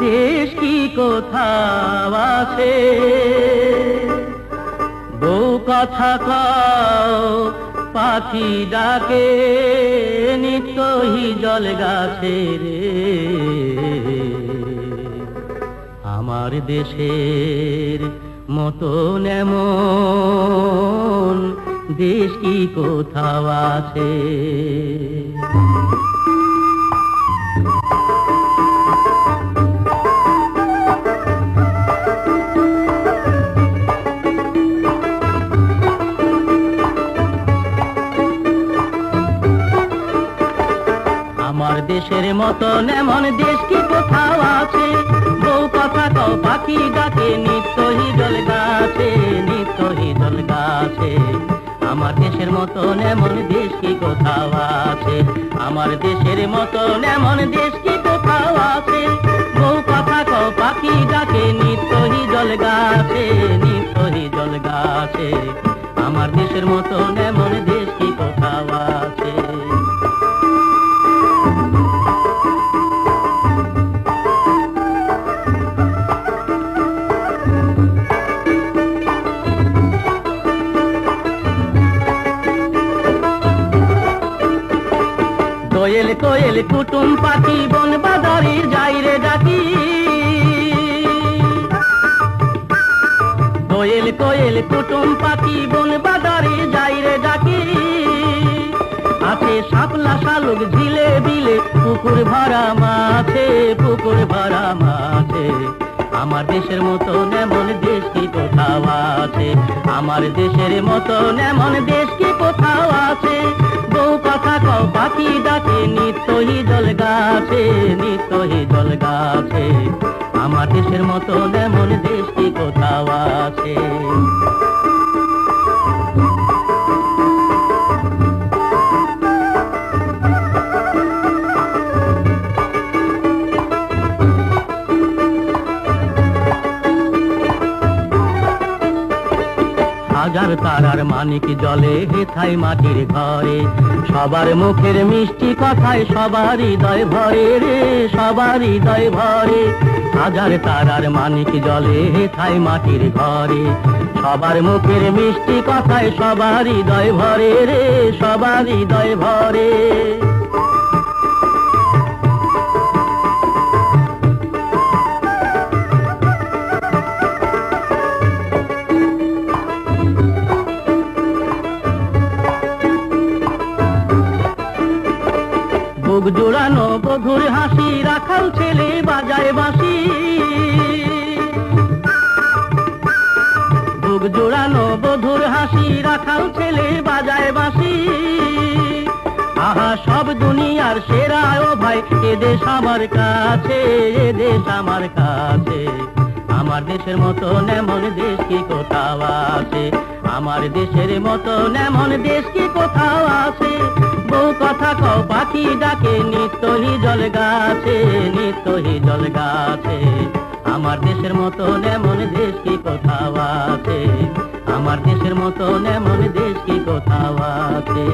দেশ কি কোথাও আছে? বউ কথা কও পাখি ডাকে নিত্যহি জল গাছে রে। আমার দেশের মতন এমন দেশ কি কোথাও আছে? আমার দেশের মতন এমন দেশ কি কোথাও আছে? বউ কথা কও পাখি ডাকে নিত্যহি জল গাছে, নিত্যহি জল গাছে। আমার দেশের মতন এমন দেশ কি কোথাও আছে? আমার দেশের মতন এমন দেশ কি কোথাও আছে? বউ কথা কও পাখি ডাকে নিত্যহি জল গাছে, নিত্যহি জল গাছে। আমার দেশের মতন এমন দেশ কি কোথাও আছে? কোয়েল কোয়েল কুটুম পাখি বন বাজারে যাই রে ডাকি। কোয়েল কোয়েল কুটুম পাখি বন বাজারে যাই রে ডাকি। আছে শাপলা শালুক ঝিলে বিলে পুকুর ভরা মাছে, পুকুর ভরা মাছে। আমার দেশের মতন এমন দেশ কি কোথাও আছে? আমার দেশের মতন এমন দেশ কি কোথাও আছে? বউ কথা কও পাখি ডাকে নিত্যহি জল গাছে, নিত্যহি জল গাছে। আমার দেশের মতন এমন দেশ কি কোথাও আছে? হাজার তারার মানিক জলে হেথায় মাটির ঘরে, সবার মুখের মিষ্টি কথায় সবার হৃদয় ভরে রে, সবার হৃদয় ভরে। হাজার তারার মানিক জলে হেথায় মাটির ঘরে, সবার মুখের মিষ্টি কথায় সবার হৃদয় ভরে রে, সবার হৃদয় ভরে। বুক জোড়ানো বধুর হাসি রাখাল ছেলে বাজায় বাঁশি। বুক জোড়ানো বধুর হাসি রাখাল ছেলে বাজায় বাঁশি। আহা সব দুনিয়ার সেরা ও ভাই এ দেশ আমার কাছে, এ দেশ আমার কাছে। আমার দেশের মতন এমন দেশ কি কোথাও আছে? আমার দেশের মতন এমন দেশ কি কোথাও আছে? বউ কথা কও পাখি ডাকে নিত্যহি জল গাছে, নিত্যহি জল গাছে। আমার দেশের মতন এমন দেশ কি কোথাও আছে? আমার দেশের মতন এমন দেশ কি কোথাও আছে?